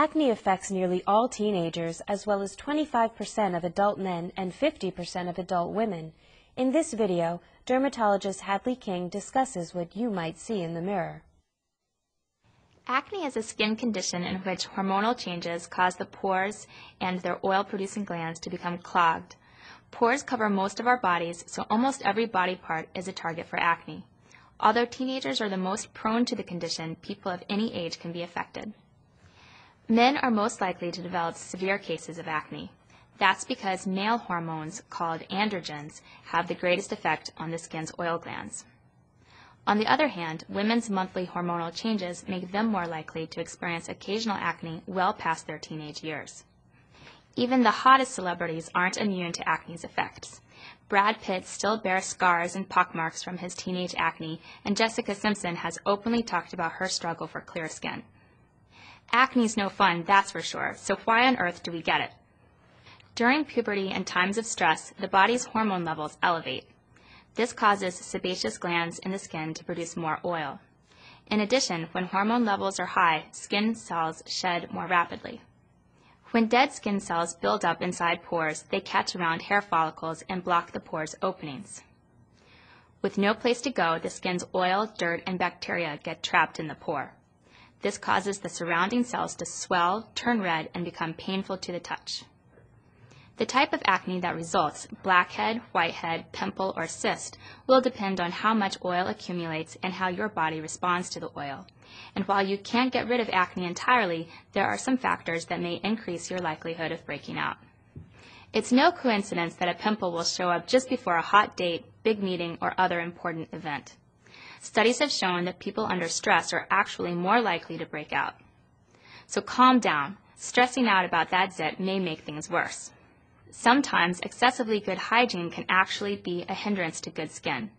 Acne affects nearly all teenagers, as well as 25% of adult men and 50% of adult women. In this video, dermatologist Hadley King discusses what you might see in the mirror. Acne is a skin condition in which hormonal changes cause the pores and their oil-producing glands to become clogged. Pores cover most of our bodies, so almost every body part is a target for acne. Although teenagers are the most prone to the condition, people of any age can be affected. Men are most likely to develop severe cases of acne. That's because male hormones, called androgens, have the greatest effect on the skin's oil glands. On the other hand, women's monthly hormonal changes make them more likely to experience occasional acne well past their teenage years. Even the hottest celebrities aren't immune to acne's effects. Brad Pitt still bears scars and pockmarks from his teenage acne, and Jessica Simpson has openly talked about her struggle for clear skin. Acne's no fun, that's for sure, so why on earth do we get it? During puberty and times of stress, the body's hormone levels elevate. This causes sebaceous glands in the skin to produce more oil. In addition, when hormone levels are high, skin cells shed more rapidly. When dead skin cells build up inside pores, they catch around hair follicles and block the pores' openings. With no place to go, the skin's oil, dirt, and bacteria get trapped in the pore. This causes the surrounding cells to swell, turn red, and become painful to the touch. The type of acne that results, blackhead, whitehead, pimple, or cyst, will depend on how much oil accumulates and how your body responds to the oil. And while you can't get rid of acne entirely, there are some factors that may increase your likelihood of breaking out. It's no coincidence that a pimple will show up just before a hot date, big meeting, or other important event. Studies have shown that people under stress are actually more likely to break out. So calm down. Stressing out about that zit may make things worse. Sometimes excessively good hygiene can actually be a hindrance to good skin.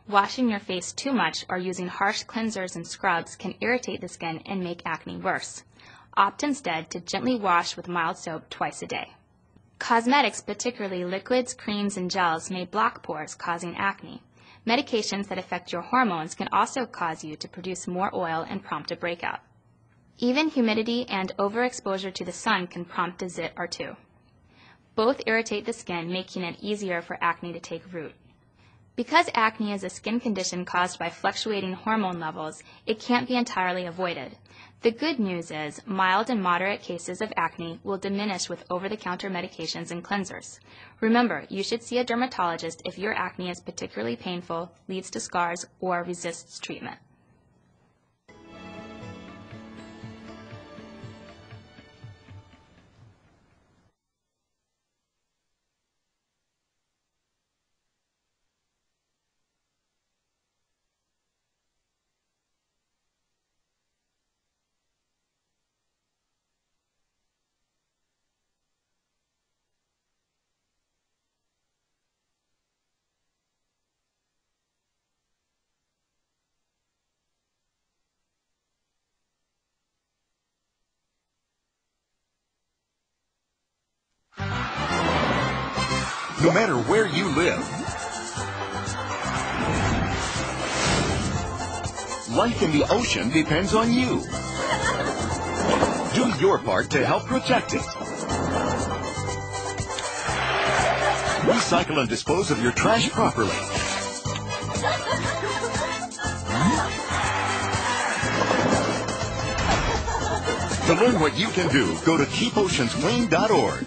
Washing your face too much or using harsh cleansers and scrubs can irritate the skin and make acne worse. Opt instead to gently wash with mild soap twice a day. Cosmetics, particularly liquids, creams, and gels, may block pores, causing acne. Medications that affect your hormones can also cause you to produce more oil and prompt a breakout. Even humidity and overexposure to the sun can prompt a zit or two. Both irritate the skin, making it easier for acne to take root. Because acne is a skin condition caused by fluctuating hormone levels, it can't be entirely avoided. The good news is mild and moderate cases of acne will diminish with over-the-counter medications and cleansers. Remember, you should see a dermatologist if your acne is particularly painful, leads to scars, or resists treatment. No matter where you live, life in the ocean depends on you. Do your part to help protect it. Recycle and dispose of your trash properly. To learn what you can do, go to keepoceansclean.org.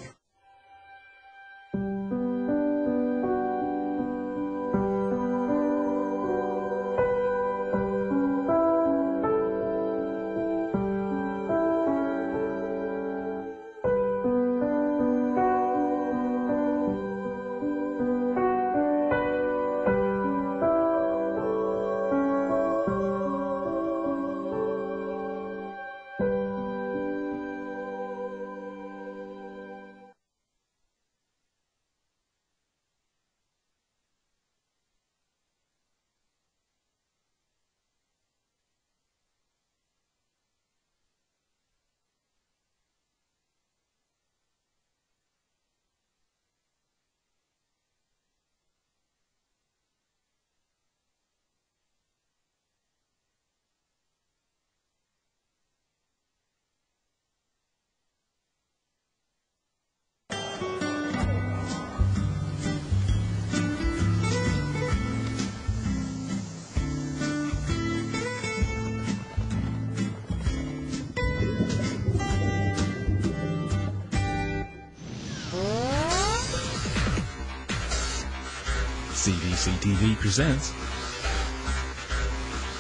CTV presents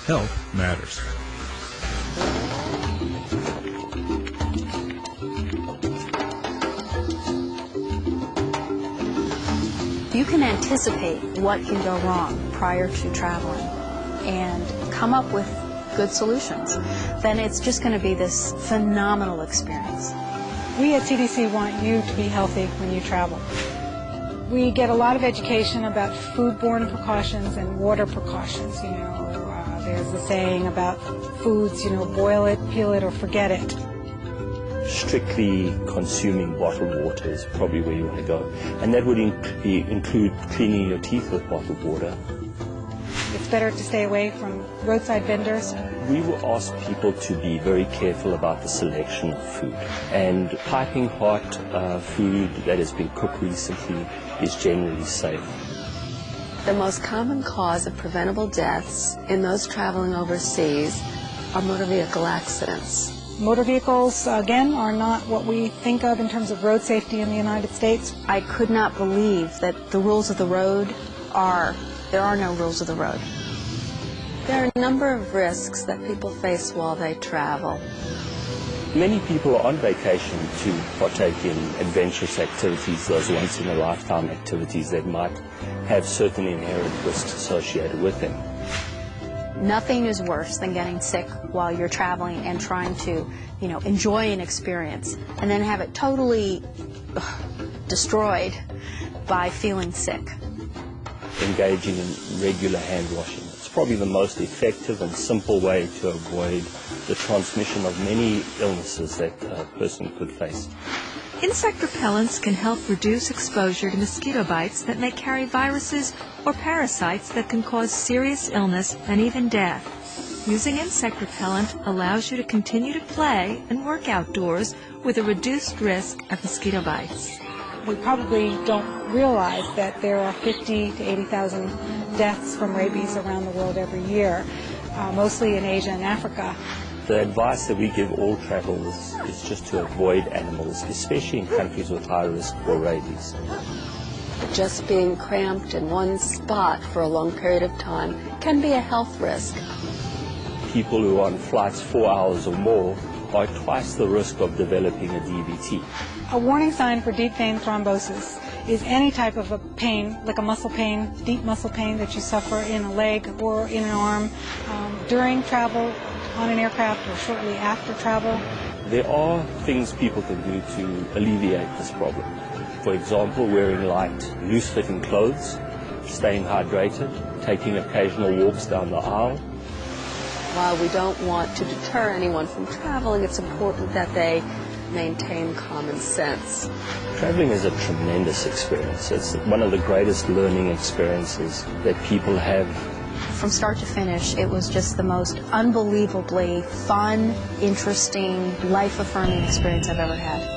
Health Matters. You can anticipate what can go wrong prior to traveling and come up with good solutions, then it's just going to be this phenomenal experience. We at CDC want you to be healthy when you travel. We get a lot of education about foodborne precautions and water precautions. There's the saying about foods, boil it, peel it, or forget it. Strictly consuming bottled water is probably where you want to go. And that would include cleaning your teeth with bottled water. It's better to stay away from roadside vendors. We will ask people to be very careful about the selection of food. And piping hot food that has been cooked recently is generally safe. The most common cause of preventable deaths in those traveling overseas are motor vehicle accidents. Motor vehicles, again, are not what we think of in terms of road safety in the United States. I could not believe that the rules of the road there are no rules of the road. There are a number of risks that people face while they travel. Many people are on vacation to partake in adventurous activities, those once-in-a-lifetime activities that might have certain inherent risks associated with them. Nothing is worse than getting sick while you're traveling and trying to, enjoy an experience and then have it totally destroyed by feeling sick. Engaging in regular hand washing. It's probably the most effective and simple way to avoid the transmission of many illnesses that a person could face. Insect repellents can help reduce exposure to mosquito bites that may carry viruses or parasites that can cause serious illness and even death. Using insect repellent allows you to continue to play and work outdoors with a reduced risk of mosquito bites. We probably don't realize that there are 50 to 80,000 deaths from rabies around the world every year, mostly in Asia and Africa. The advice that we give all travelers is just to avoid animals, especially in countries with high risk for rabies. Just being cramped in one spot for a long period of time can be a health risk. People who are on flights 4 hours or more are twice the risk of developing a DVT. A warning sign for deep vein thrombosis is any type of a pain, like a muscle pain, deep muscle pain that you suffer in a leg or in an arm during travel on an aircraft or shortly after travel. There are things people can do to alleviate this problem. For example, wearing light, loose-fitting clothes, staying hydrated, taking occasional walks down the aisle. While we don't want to deter anyone from traveling, it's important that they maintain common sense. Traveling is a tremendous experience. It's one of the greatest learning experiences that people have. From start to finish, it was just the most unbelievably fun, interesting, life-affirming experience I've ever had.